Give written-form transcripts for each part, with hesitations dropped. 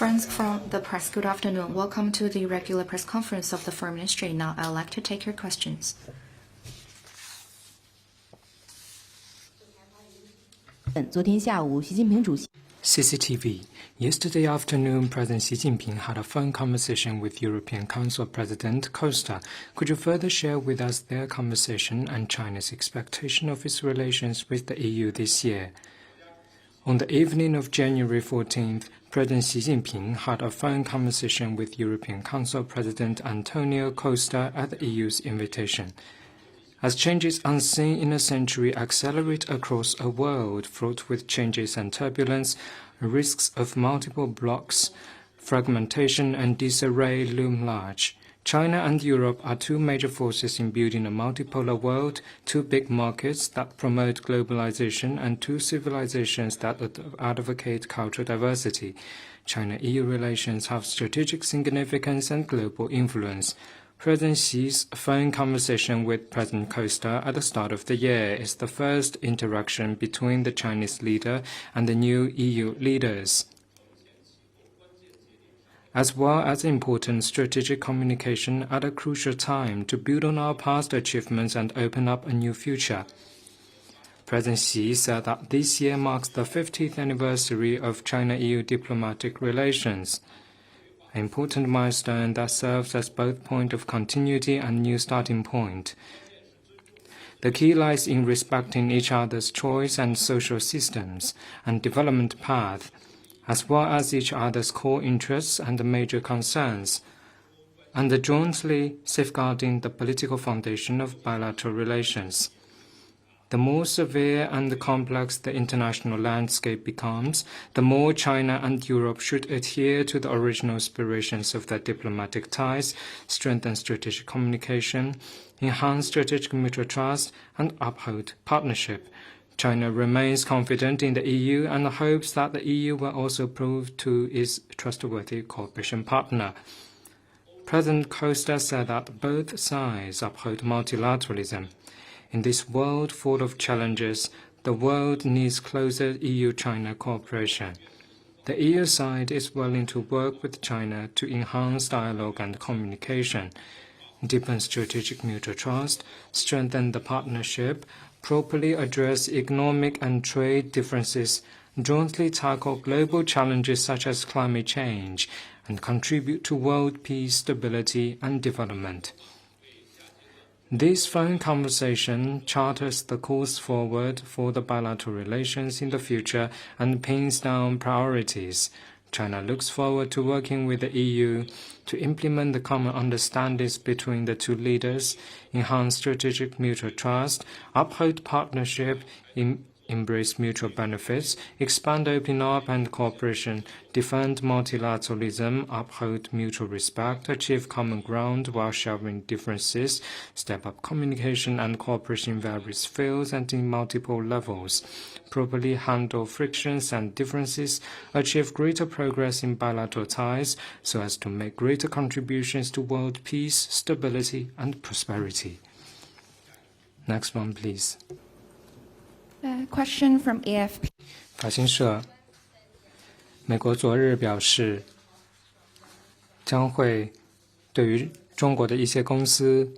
Friends from the press, good afternoon. Welcome to the regular press conference of the Foreign Ministry. Now, I'd like to take your questions. CCTV. Yesterday afternoon, President Xi Jinping had a phone conversation with European Council President Costa. Could you further share with us their conversation and China's expectation of its relations with the EU this year? On the evening of January 14th, President Xi Jinping had a phone conversation with European Council President Antonio Costa at the EU's invitation. As changes unseen in a century accelerate across a world fraught with changes and turbulence, risks of multiple blocs, fragmentation and disarray loom large. China and Europe are two major forces in building a multipolar world, two big markets that promote globalization and two civilizations that advocate cultural diversity. China-EU relations have strategic significance and global influence. President Xi's phone conversation with President Costa at the start of the year is the first interaction between the Chinese leader and the new EU leaders, as well as important strategic communication at a crucial time to build on our past achievements and open up a new future. President Xi said that this year marks the 50th anniversary of China-EU diplomatic relations, an important milestone that serves as both point of continuity and new starting point. The key lies in respecting each other's choice and social systems and development path, as well as each other's core interests and major concerns, and jointly safeguarding the political foundation of bilateral relations. The more severe and complex the international landscape becomes, the more China and Europe should adhere to the original aspirations of their diplomatic ties, strengthen strategic communication, enhance strategic mutual trust, and uphold partnership. China remains confident in the EU and hopes that the EU will also prove to its trustworthy cooperation partner. President Costa said that both sides uphold multilateralism. In this world full of challenges, the world needs closer EU-China cooperation. The EU side is willing to work with China to enhance dialogue and communication, deepen strategic mutual trust, strengthen the partnership, properly address economic and trade differences, jointly tackle global challenges such as climate change, and contribute to world peace, stability, and development. This phone conversation charters the course forward for the bilateral relations in the future and pins down priorities. China looks forward to working with the EU to implement the common understandings between the two leaders, enhance strategic mutual trust, uphold partnership, embrace mutual benefits, expand opening up and cooperation, defend multilateralism, uphold mutual respect, achieve common ground while sharing differences, step up communication and cooperation in various fields and in multiple levels, properly handle frictions and differences, achieve greater progress in bilateral ties so as to make greater contributions to world peace, stability, and prosperity. Next one, please. Question from AFP. 法新社，美国昨日表示，将会对于中国的一些公司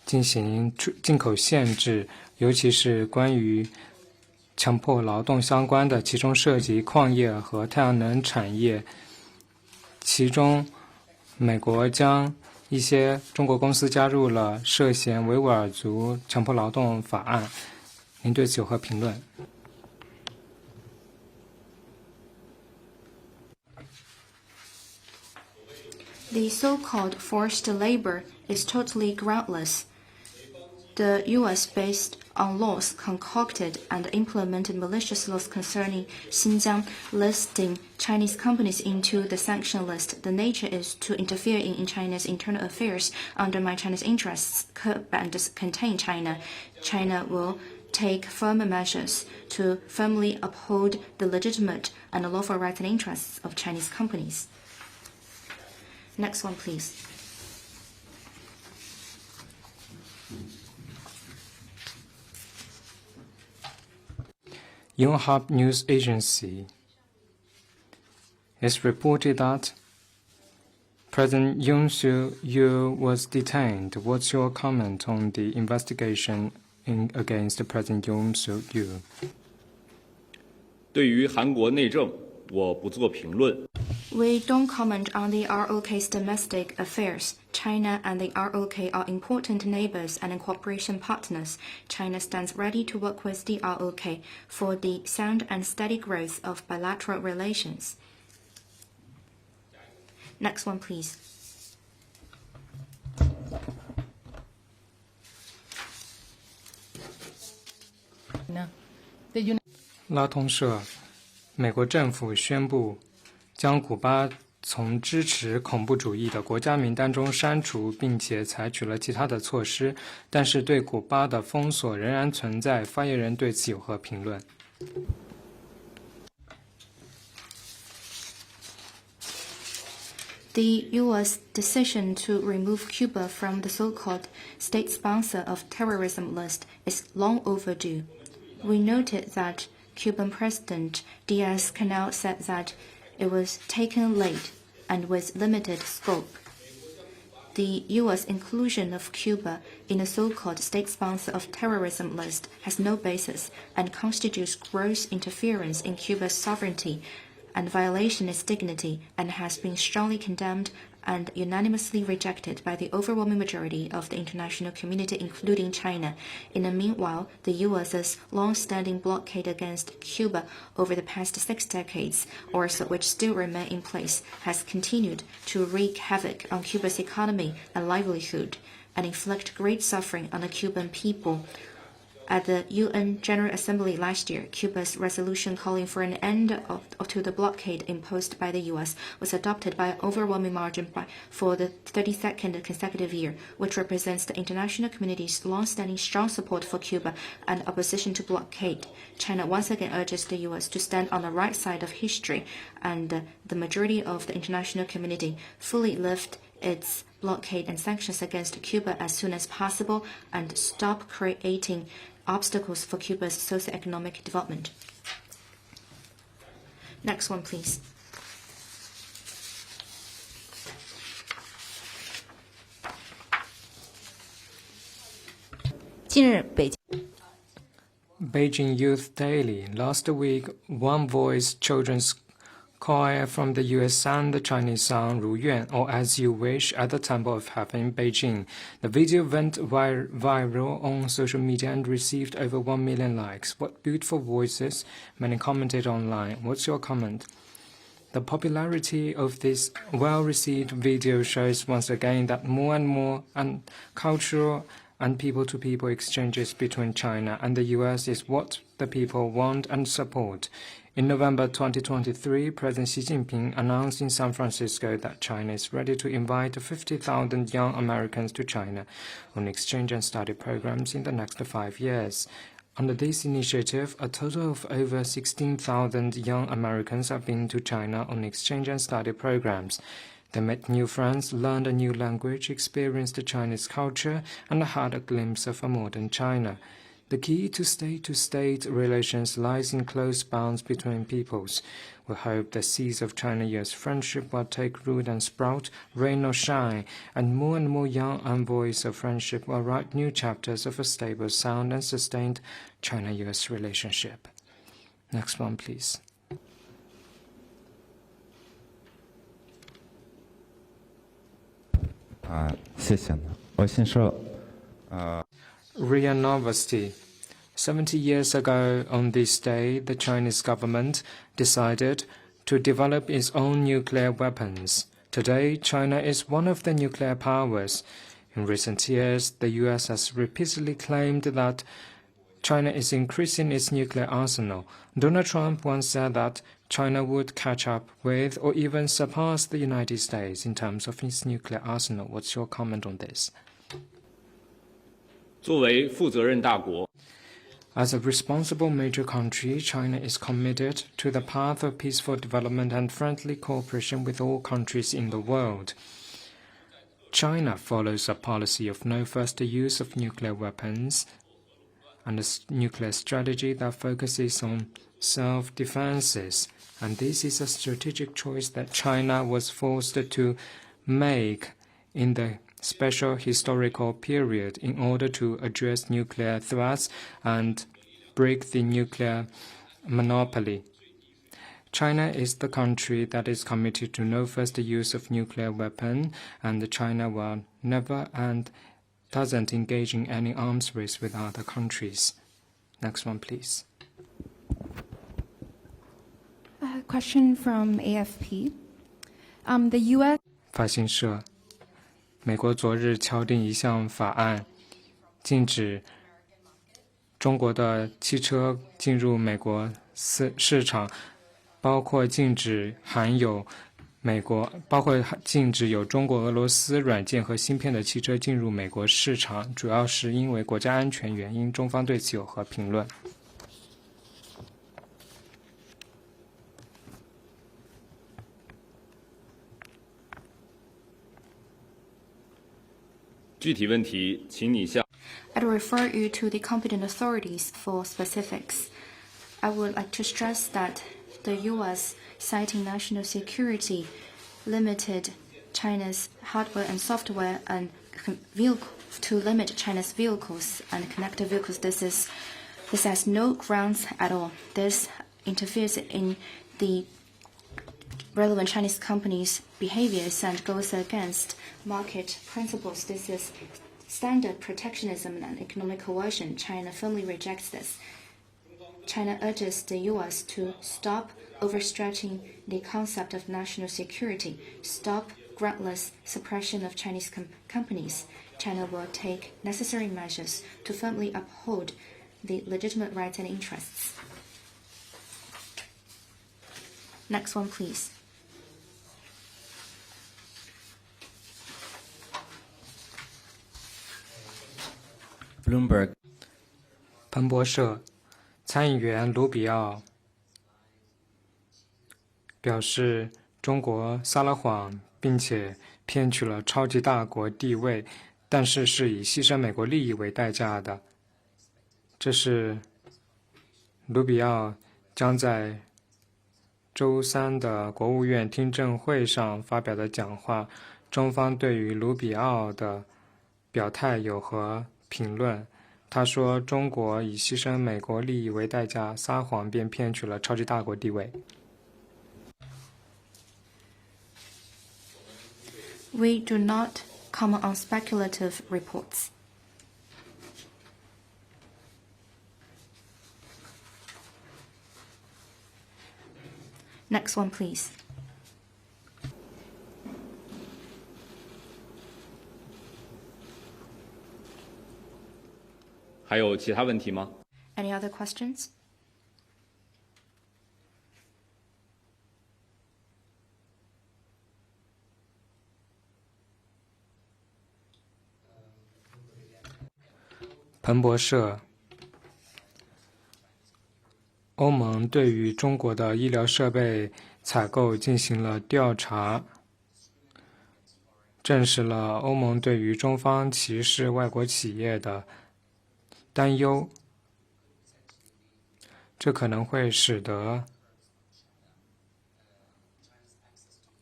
进行进口限制，尤其是关于强迫劳动相关的，其中涉及矿业和太阳能产业。其中，美国将一些中国公司加入了涉嫌维吾尔族强迫劳动法案。您对此有何评论？ The so-called forced labor is totally groundless. The U.S. based on laws concocted and implemented malicious laws concerning Xinjiang, listing Chinese companies into the sanction list. The nature is to interfere in China's internal affairs, undermine China's interests, curb and contain China. China will take firm measures to firmly uphold the legitimate and lawful rights and interests of Chinese companies. Next one, please. Yonhap News Agency It's reported that President Yoon Suk-yeol was detained. What's your comment on the investigation against President Yoon Suk-yeol? 对于韩国内政，我不做评论。 We don't comment on the ROK's domestic affairs. China and the ROK are important neighbors and cooperation partners. China stands ready to work with the ROK for the sound and steady growth of bilateral relations. Next one, please. 拉通社，美国政府宣布将古巴从支持恐怖主义的国家名单中删除，并且采取了其他的措施，但是对古巴的封锁仍然存在。发言人对此有何评论？ The U.S. decision to remove Cuba from the so-called state sponsor of terrorism list is long overdue. We noted that Cuban President Diaz-Canel said that it was taken late and with limited scope. The U.S. inclusion of Cuba in the so-called state sponsor of terrorism list has no basis and constitutes gross interference in Cuba's sovereignty and violation of its dignity, and has been strongly condemned and unanimously rejected by the overwhelming majority of the international community, including China. In the meanwhile, the U.S.'s long-standing blockade against Cuba over the past 6 decades or so, which still remain in place, has continued to wreak havoc on Cuba's economy and livelihood and inflict great suffering on the Cuban people. At the UN General Assembly last year, Cuba's resolution calling for an end to the blockade imposed by the U.S. was adopted by an overwhelming margin for the 32nd consecutive year, which represents the international community's long-standing strong support for Cuba and opposition to blockade. China once again urges the U.S. to stand on the right side of history, and the majority of the international community fully lift its blockade and sanctions against Cuba as soon as possible and stop creating obstacles for Cuba's socio-economic development. Next one, please. Beijing Youth Daily. Last week, One Voice Children's Choir from the U.S. sang the Chinese song Ru Yuan, or As You Wish, at the Temple of Heaven in Beijing. The video went viral on social media and received over 1 million likes. What beautiful voices, many commented online. What's your comment? The popularity of this well-received video shows once again that more and more cultural and people-to-people exchanges between China and the U.S. is what the people want and support. In November 2023, President Xi Jinping announced in San Francisco that China is ready to invite 50,000 young Americans to China on exchange and study programs in the next 5 years. Under this initiative, a total of over 16,000 young Americans have been to China on exchange and study programs. They met new friends, learned a new language, experienced the Chinese culture, and had a glimpse of a modern China. The key to state-to-state relations lies in close bonds between peoples. We hope the seeds of China-US friendship will take root and sprout, rain or shine, and more young envoys of friendship will write new chapters of a stable, sound, and sustained China-US relationship. Next one, please. RIA Novosti. 70 years ago on this day, the Chinese government decided to develop its own nuclear weapons. Today, China is one of the nuclear powers. In recent years, the U.S. has repeatedly claimed that China is increasing its nuclear arsenal. Donald Trump once said that China would catch up with or even surpass the United States in terms of its nuclear arsenal. What's your comment on this? 作为负责任大国， As a responsible major country, China is committed to the path of peaceful development and friendly cooperation with all countries in the world. China follows a policy of no first use of nuclear weapons and a nuclear strategy that focuses on self-defenses, and this is a strategic choice that China was forced to make in the special historical period in order to address nuclear threats and break the nuclear monopoly. China is the country that is committed to no further use of nuclear weapon, and China will never and doesn't engage in any arms race with other countries. Next one, please. A question from AFP. The U.S. 法新社，美国昨日敲定一项法案，禁止中国的汽车进入美国市场，包括禁止禁止有中国、俄罗斯软件和芯片的汽车进入美国市场，主要是因为国家安全原因。中方对此有何评论？具体问题，请你向 I'd refer you to the competent authorities for specifics. I would like to stress that the U.S., citing national security, limited China's hardware and software and to limit China's vehicles and connected vehicles. This has no grounds at all. This interferes in the relevant Chinese companies' behaviors and goes against market principles. This is standard protectionism and economic coercion. China firmly rejects this. China urges the U.S. to stop overstretching the concept of national security, stop groundless suppression of Chinese companies. China will take necessary measures to firmly uphold the legitimate rights and interests. Next one, please. Bloomberg. 彭博社，参议员卢比奥表示，中国撒了谎，并且骗取了超级大国地位，但是是以牺牲美国利益为代价的。这是卢比奥将在周三的国务院听证会上发表的讲话。中方对于卢比奥的表态有何评论？他说，中国以牺牲美国利益为代价，撒谎便骗取了超级大国地位。We do not comment on speculative reports. Next one, please. “还有其他问题吗？ Any other questions? “彭博社，欧盟对于中国的医疗设备采购进行了调查，证实了欧盟对于中方歧视外国企业的担忧，这可能会使得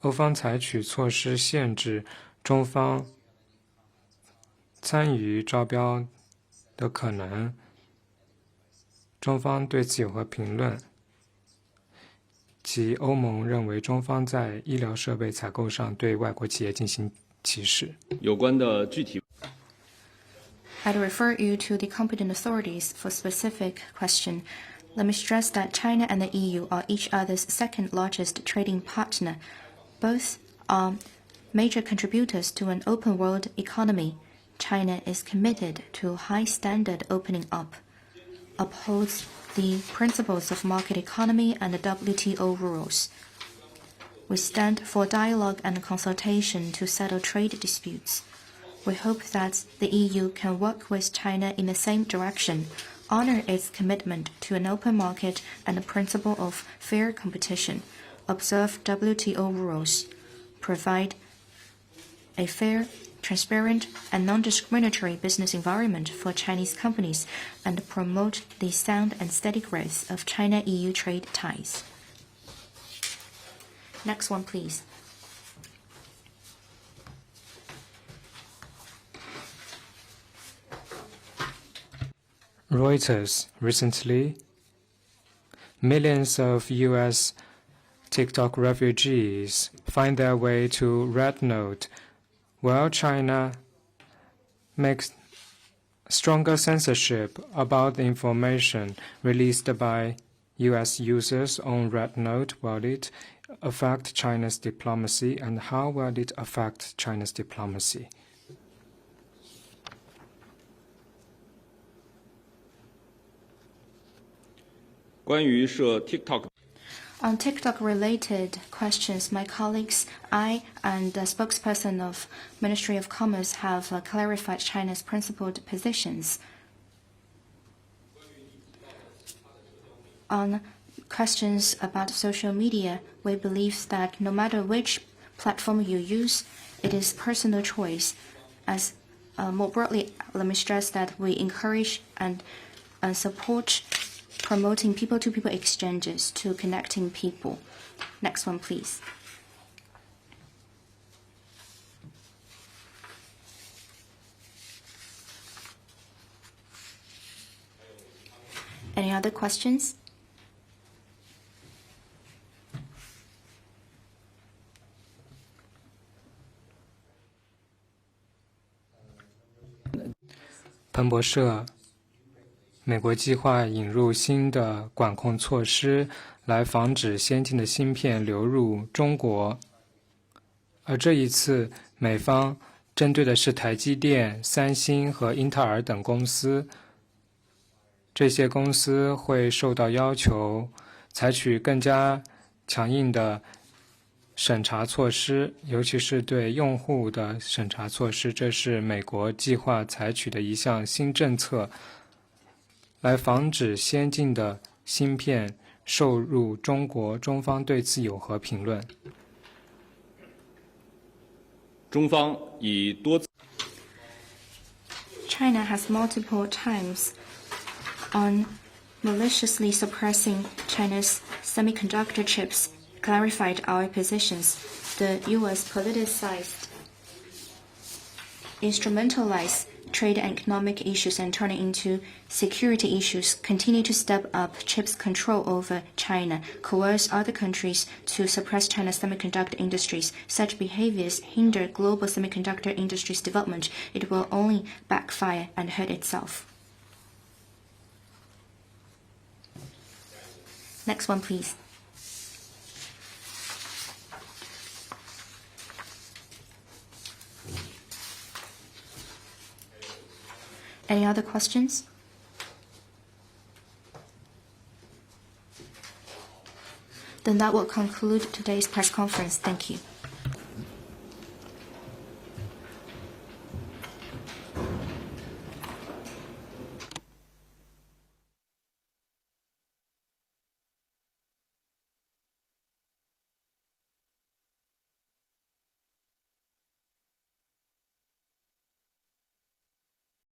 欧方采取措施限制中方参与招标的可能。中方对此有何评论？即欧盟认为中方在医疗设备采购上对外国企业进行歧视。有关的具体 I'd refer you to the competent authorities for specific question. Let me stress that China and the EU are each other's second largest trading partner. Both are major contributors to an open world economy. China is committed to high standard opening up, upholds the principles of market economy and the WTO rules. We stand for dialogue and consultation to settle trade disputes. We hope that the EU can work with China in the same direction, honor its commitment to an open market and the principle of fair competition, observe WTO rules, provide a fair transparent, and non-discriminatory business environment for Chinese companies and promote the sound and steady growth of China-EU trade ties. Next one, please. Reuters recently, millions of U.S. TikTok refugees find their way to Red Note, while China makes stronger censorship about the information released by U.S. users on Red Note. Will it affect China's diplomacy, and how will it affect China's diplomacy? On TikTok-related questions, my colleagues, I, and the spokesperson of Ministry of Commerce have clarified China's principled positions. On questions about social media, we believe that no matter which platform you use, it is personal choice. As more broadly, let me stress that we encourage and support promoting people-to-people exchanges to connecting people. Next one, please. Any other questions?彭博社，美国计划引入新的管控措施，来防止先进的芯片流入中国。而这一次，美方针对的是台积电、三星和英特尔等公司。这些公司会受到要求采取更加强硬的审查措施，尤其是对用户的审查措施。这是美国计划采取的一项新政策，来防止先进的芯片售入中国。中方对此有何评论？中方已多次 China has multiple times on maliciously suppressing China's semiconductor chips clarified our positions. The U.S. politicized, instrumentalized trade and economic issues and turning into security issues, continue to step up chips control over China, coerce other countries to suppress China's semiconductor industries. Such behaviors hinder global semiconductor industry's development. It will only backfire and hurt itself. Next one, please. Any other questions? Then that will conclude today's press conference. Thank you.